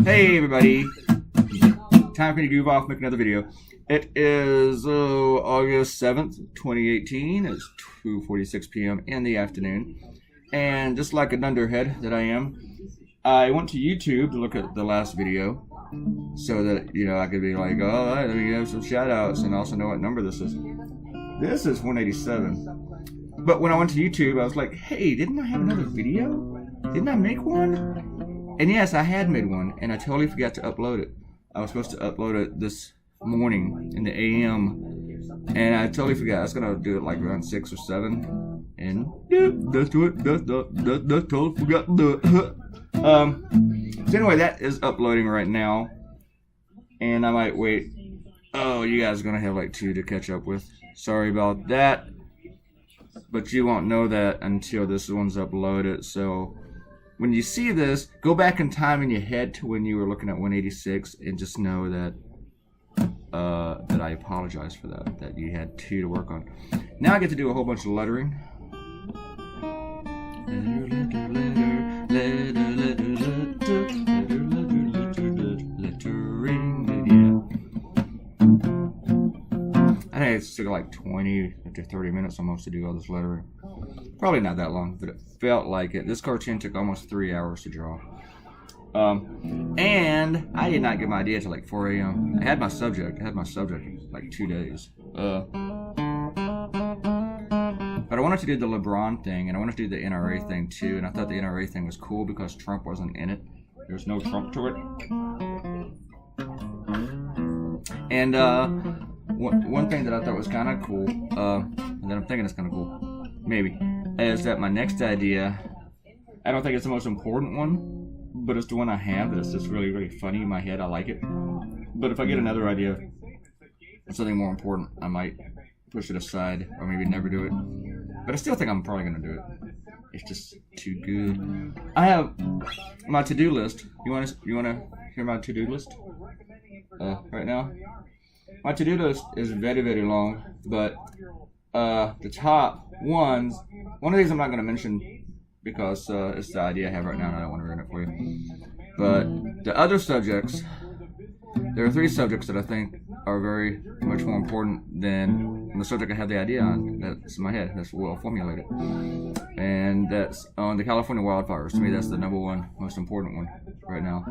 Hey everybody, time for me to goof off, make another video. It is August 7th, 2018. It's 2:46 p.m. in the afternoon. And just like a dunderhead that I am, I went to YouTube to look at the last video so that, you know, I could be like, oh, all right, let me give some shout outs and also know what number this is. This is 187. But when I went to YouTube, I was like, hey, didn't I have another video? Didn't I make one? And yes, I had made one, and I totally forgot to upload it. I was supposed to upload it this morning in the AM, and I totally forgot. I was gonna do it like around 6 or 7, and that's totally forgot to do it. So anyway, that is uploading right now, and I might wait. Oh, you guys are gonna have like 2 to catch up with. Sorry about that, but you won't know that until this one's uploaded. So when you see this, go back in time in your head to when you were looking at 186 and just know that that I apologize for that you had 2 to work on. Now I get to do a whole bunch of lettering. I think it's took like 20 to 30 minutes almost to do all this lettering. Probably not that long, but it felt like it. This cartoon took almost 3 hours to draw. And I did not get my idea till like 4 a.m. I had my subject like 2 days. But I wanted to do the LeBron thing, and I wanted to do the NRA thing too, and I thought the NRA thing was cool because Trump wasn't in it. There's no Trump to it. And one thing that I thought was kind of cool, and that I'm thinking is kind of cool, maybe, is that my next idea, I don't think it's the most important one, but it's the one I have that's just really, really funny in my head. I like it. But if I get another idea of something more important, I might push it aside or maybe never do it. But I still think I'm probably going to do it. It's just too good. I have my to-do list. You want to hear my to-do list right now? My to-do list is very, very long, but the top ones, one of these I'm not going to mention because it's the idea I have right now and I don't want to ruin it for you. But the other subjects, there are 3 subjects that I think are very much more important than the subject I have the idea on. That's in my head. That's well formulated. And that's on the California wildfires. To me, that's the number 1 most important one right now.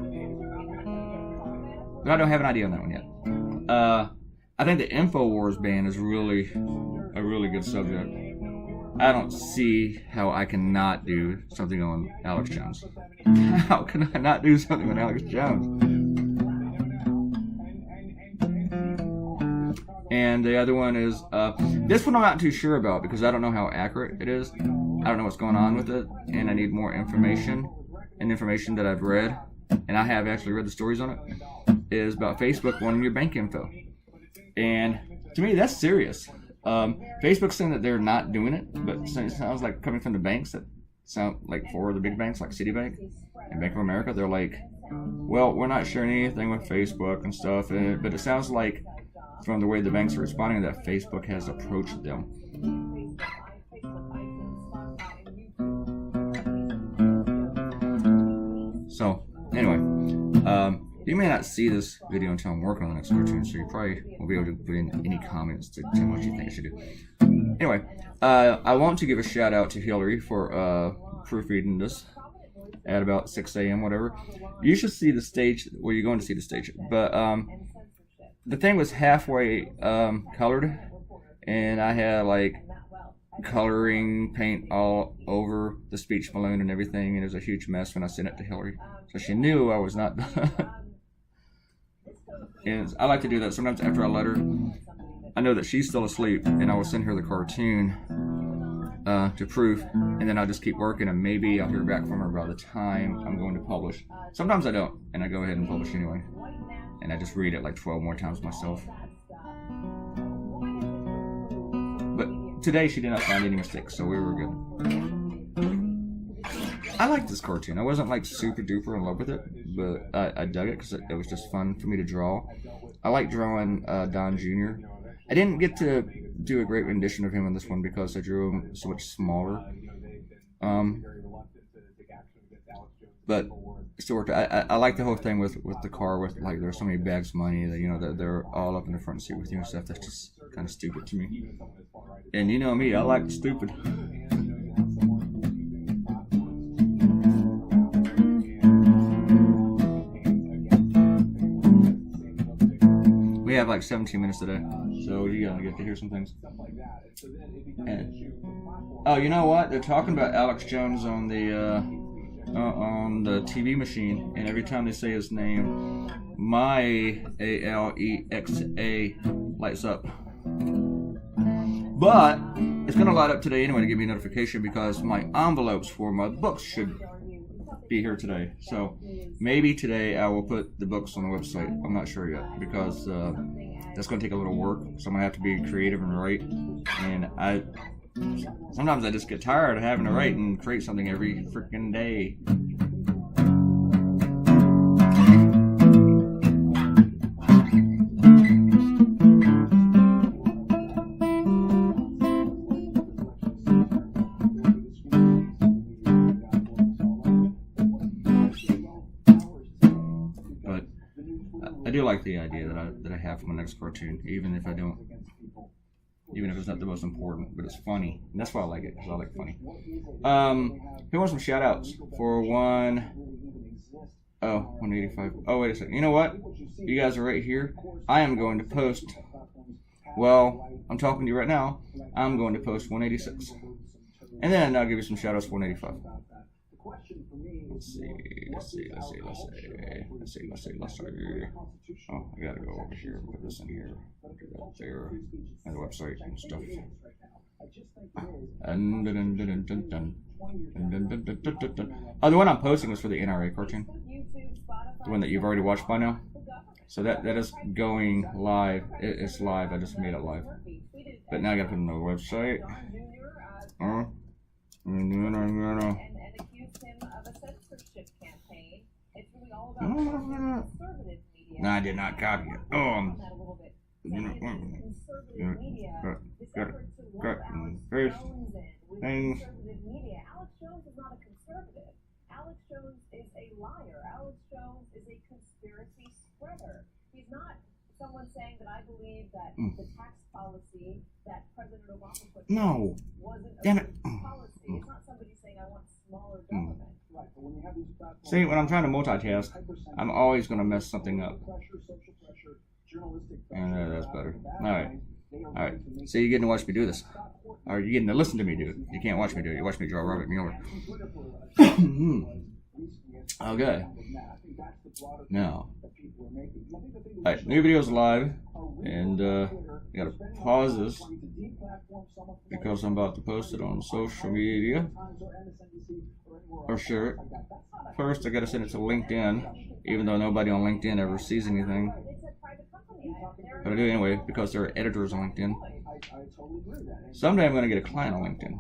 But I don't have an idea on that one yet. I think the InfoWars ban is really a really good subject. I don't see how I cannot do something on Alex Jones. How can I not do something on Alex Jones? And the other one is, this one I'm not too sure about because I don't know how accurate it is. I don't know what's going on with it, and I need more information. And information that I've read, and I have actually read the stories on it, is about Facebook wanting your bank info. And to me, that's serious. Facebook's saying that they're not doing it, but it sounds like coming from the banks that sound like 4 of the big banks, like Citibank and Bank of America. They're like, well, we're not sharing anything with Facebook and stuff. But it sounds like, from the way the banks are responding, that Facebook has approached them. So, anyway, you may not see this video until I'm working on the next cartoon, so you probably won't be able to put in any comments to tell me what you think I should do. Anyway, I want to give a shout out to Hillary for proofreading this at about 6 a.m. whatever. You should see the stage. Well, you're going to see the stage, but the thing was halfway colored, and I had like coloring paint all over the speech balloon and everything, and it was a huge mess when I sent it to Hillary. So she knew I was not done. And I like to do that sometimes after I let her. I know that she's still asleep, and I will send her the cartoon to proof, and then I'll just keep working, and maybe I'll hear back from her by the time I'm going to publish. Sometimes I don't, and I go ahead and publish anyway. And I just read it like 12 more times myself. But today she did not find any mistakes, so we were good. I like this cartoon. I wasn't like super duper in love with it, but I dug it because it was just fun for me to draw. I like drawing Don Jr. I didn't get to do a great rendition of him in this one because I drew him so much smaller. But still worked. I like the whole thing with the car with like there's so many bags of money that that they're all up in the front seat with you and stuff. That's just kind of stupid to me. And you know me, I like stupid. We have like 17 minutes today, so you gotta get to hear some things. And, oh, you know what? They're talking about Alex Jones on the TV machine, and every time they say his name, my Alexa lights up. But it's gonna light up today anyway to give me a notification because my envelopes for my books should be here today. So maybe today I will put the books on the website. I'm not sure yet because that's going to take a little work. So I'm going to have to be creative and write. And sometimes I just get tired of having to write and create something every freaking day. I do like the idea that I have for my next cartoon, even if it's not the most important, but it's funny, and that's why I like it, because I like funny. Who wants some shout outs for 185? Oh, wait a second. You know what? You guys are right here. I am going to post. Well, I'm talking to you right now. I'm going to post 186, and then I'll give you some shout outs for 185. Let's see. Oh, I gotta go over here and put this in here. Put that there. And the website and stuff. Oh, the one I'm posting was for the NRA cartoon. The one that you've already watched by now. So that is going live. It's live. I just made it live. But now I gotta put it on the website. No, I did not copy it. Things. Alex Jones is not a conservative. Alex Jones is a liar. Alex Jones is a conspiracy spreader. He's not someone saying that I believe that the tax policy that President Obama put wasn't a good policy. It's not somebody saying I want smaller government. See, when I'm trying to multitask, I'm always going to mess something up. And that's better. Alright. So you're getting to watch me do this. Or you're getting to listen to me do it. You can't watch me do it. You watch me draw Robert Mueller. Okay. Now. Alright, new video's live. And you gotta pause this because I'm about to post it on social media. Or share it. First, I gotta send it to LinkedIn, even though nobody on LinkedIn ever sees anything. But I do anyway because there are editors on LinkedIn. Someday I'm gonna get a client on LinkedIn.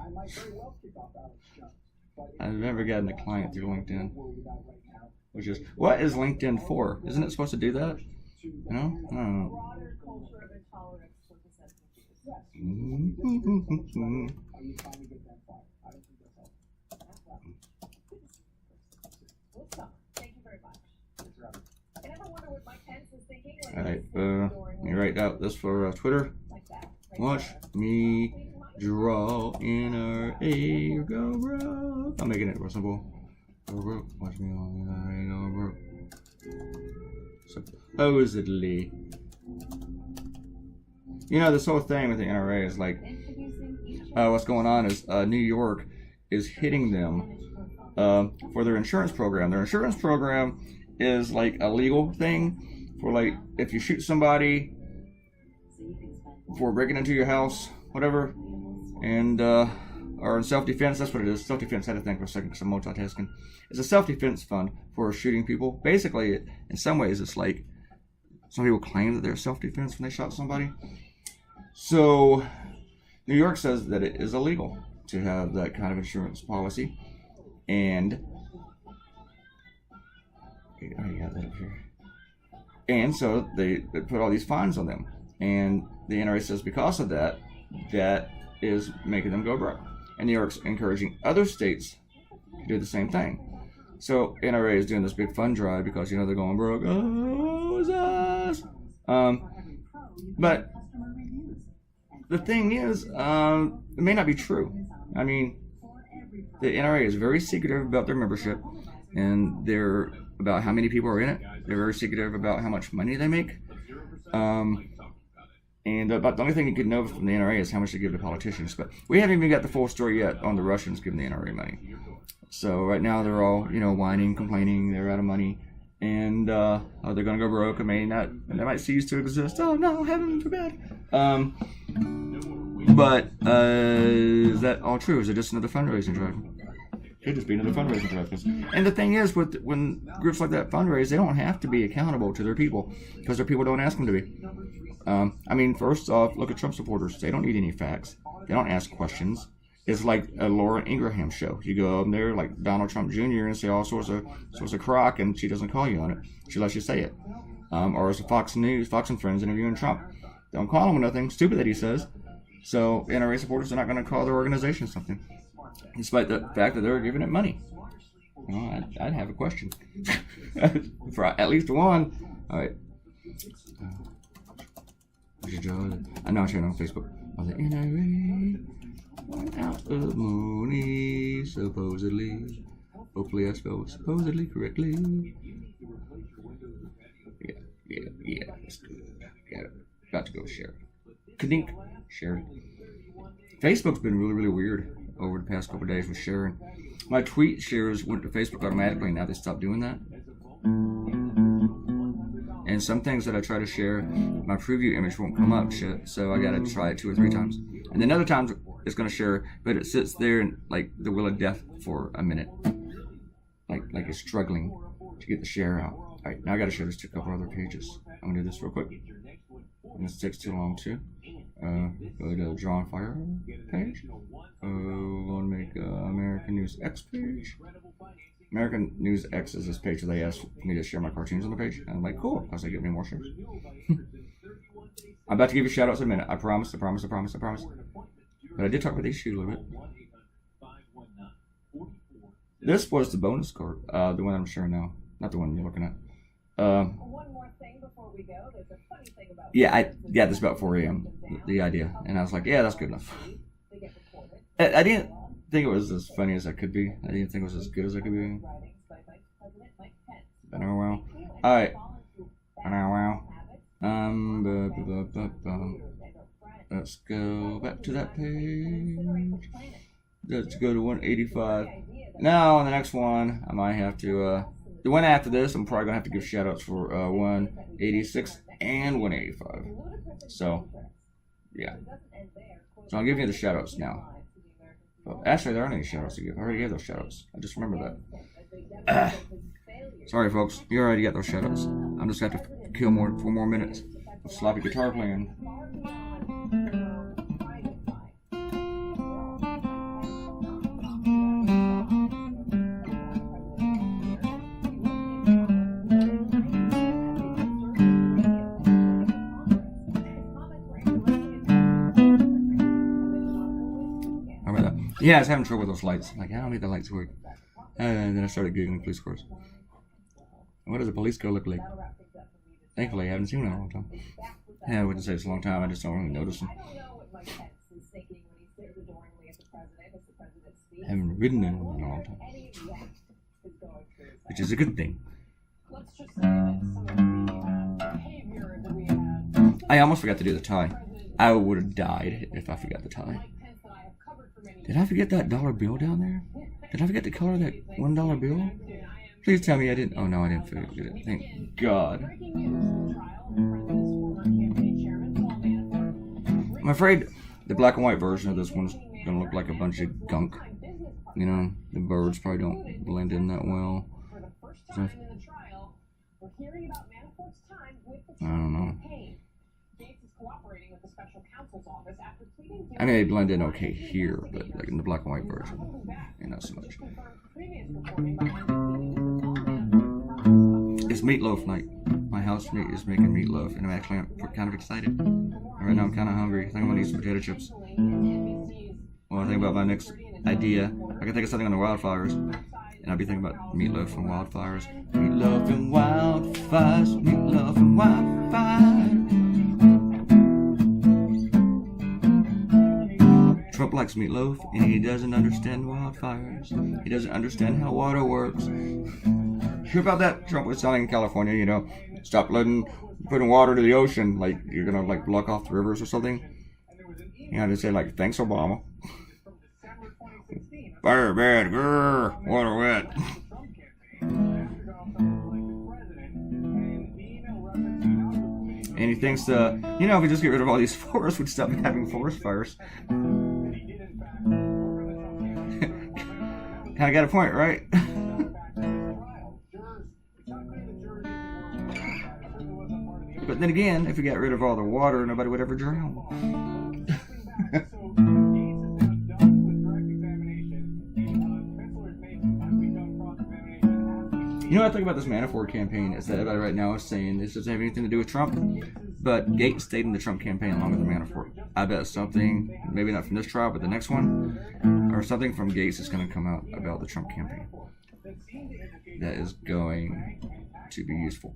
I've never gotten a client through LinkedIn. Which is, what is LinkedIn for? Isn't it supposed to do that? No? I don't know. Alright, let me write out this for Twitter. Watch me draw NRA, go bro. I'm making it real simple. Go bro. Watch me on NRA, go bro. Supposedly. You know, this whole thing with the NRA is like, what's going on is New York is hitting them for their insurance program. Their insurance program is like a legal thing. For like, if you shoot somebody for breaking into your house, whatever, and or in self-defense, that's what it is. Self-defense. I had to think for a second because I'm multitasking. It's a self-defense fund for shooting people. Basically, in some ways, it's like some people claim that they're self-defense when they shot somebody. So, New York says that it is illegal to have that kind of insurance policy, and I got that up here. And so they put all these fines on them. And the NRA says because of that, that is making them go broke. And New York's encouraging other states to do the same thing. So NRA is doing this big fund drive because they're going broke. Oh, it's us. But the thing is, it may not be true. I mean, the NRA is very secretive about their membership, and they're about how many people are in it. They're very secretive about how much money they make. And about the only thing you could know from the NRA is how much they give to politicians. But we haven't even got the full story yet on the Russians giving the NRA money. So right now they're all, whining, complaining, they're out of money, and they're going to go broke. I mean, and they might cease to exist. Oh no, heaven forbid. But is that all true? Is it just another fundraising drive? Could just be another fundraising drive. And the thing is, when groups like that fundraise, they don't have to be accountable to their people because their people don't ask them to be. I mean, first off, look at Trump supporters. They don't need any facts. They don't ask questions. It's like a Laura Ingraham show. You go up there like Donald Trump Jr. and say all sorts of crock, and she doesn't call you on it. She lets you say it. Or as a Fox and Friends interviewing Trump. They don't call him on nothing stupid that he says. So NRA supporters are not going to call their organization something, despite the fact that they're giving it money. I'd have a question for at least one. All right. I know I'm sharing on Facebook. The NRA went out of money, supposedly. Hopefully I spelled supposedly correctly. Yeah, that's good. Got it. Got to go share. Kadink. Share it. Facebook's been really, really weird over the past couple of days with sharing. My tweet shares went to Facebook automatically, and now they stopped doing that. And some things that I try to share, my preview image won't come up, so I gotta try it 2 or 3 times. And then other times it's gonna share, but it sits there in like the wheel of death for a minute. Like it's struggling to get the share out. Alright, now I gotta share this to a couple other pages. I'm gonna do this real quick. And this takes too long too. Go to the Draw on Fire page. We're going to make American News X page. American News X is this page where they asked me to share my cartoons on the page. And I'm like, cool, because they give me more shares. I'm about to give you shout outs in a minute. I promise. But I did talk about these shoes a little bit. This was the bonus card, the one I'm sharing now. Not the one you're looking at. One more thing before we go. There's a funny thing about yeah, I got this about 4 a.m. The idea, and I was like, yeah, that's good enough. I didn't think it was as funny as I could be. I didn't think it was as good as I could be. But oh well. All right. Wow. Let's go back to that page. Let's go to 185. Now on the next one, I might have to. The one after this, I'm probably gonna have to give shout outs for 186 and 185. So, yeah. So I'll give you the shout outs now. Well, actually, there aren't any shout outs to give. I already gave those shout outs. I just remember that. Sorry, folks. You already got those shout outs. I'm just gonna have to kill 4 more minutes of sloppy guitar playing. Yeah, I was having trouble with those lights. Like, I don't need the lights to work. And then I started Googling police cars. What does a police car look like? Thankfully, I haven't seen one in a long time. Yeah, I wouldn't say it's a long time. I just don't really notice them. I haven't ridden in one in a long time. Which is a good thing. I almost forgot to do the tie. I would have died if I forgot the tie. Did I forget that dollar bill down there? Did I forget to color that $1 bill? Please tell me I didn't. Oh no, I didn't forget it. Thank God. I'm afraid the black and white version of this one's gonna look like a bunch of gunk. You know, the birds probably don't blend in that well. So, I don't know. I mean, they blend in okay here, but like in the black and white version, not so much. It's meatloaf night. My housemate is making meatloaf, and I'm actually kind of excited. Right now, I'm kind of hungry. I think I'm gonna eat some potato chips. Well, I think about my next idea. I can think of something on the wildfires, and I'll be thinking about meatloaf and wildfires. Meatloaf and wildfires, meatloaf and wildfires. Trump likes meatloaf, and he doesn't understand wildfires. He doesn't understand how water works. Hear about that? Trump was telling California, you know, stop putting water to the ocean, like you're gonna like block off the rivers or something. You know, to say like, thanks, Obama. Fire bad, grrr, water wet. And he thinks, you know, if we just get rid of all these forests, we'd stop having forest fires. Kinda got a point, right? But then again, if we got rid of all the water, nobody would ever drown. You know what I think about this Manafort campaign is that everybody right now is saying this doesn't have anything to do with Trump, but Gates stayed in the Trump campaign longer than Manafort. I bet something, maybe not from this trial, but the next one, or something from Gates is going to come out about the Trump campaign. That is going to be useful.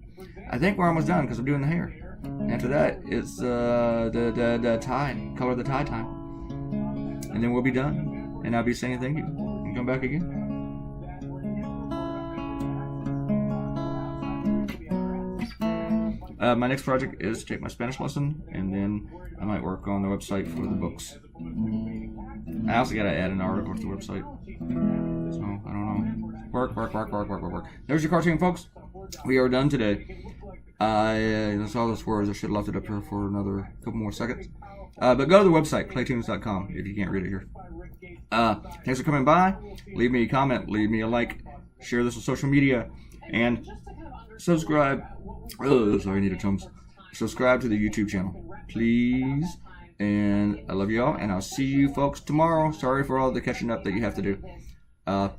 I think we're almost done because I'm doing the hair. After that, it's the tie, color the tie time. And then we'll be done. And I'll be saying thank you. And come back again. My next project is to take my Spanish lesson, and then I might work on the website for the books. I also got to add an article to the website. So, I don't know. Work. There's your cartoon, folks. We are done today. That's all those words. I should have left it up here for another couple more seconds. But go to the website, Claytoonz.com, if you can't read it here. Thanks for coming by. Leave me a comment. Leave me a like. Share this on social media. And subscribe. Oh, sorry, I need a Tums. Subscribe to the YouTube channel, please. And I love you all, and I'll see you folks tomorrow. Sorry for all the catching up that you have to do. Bye.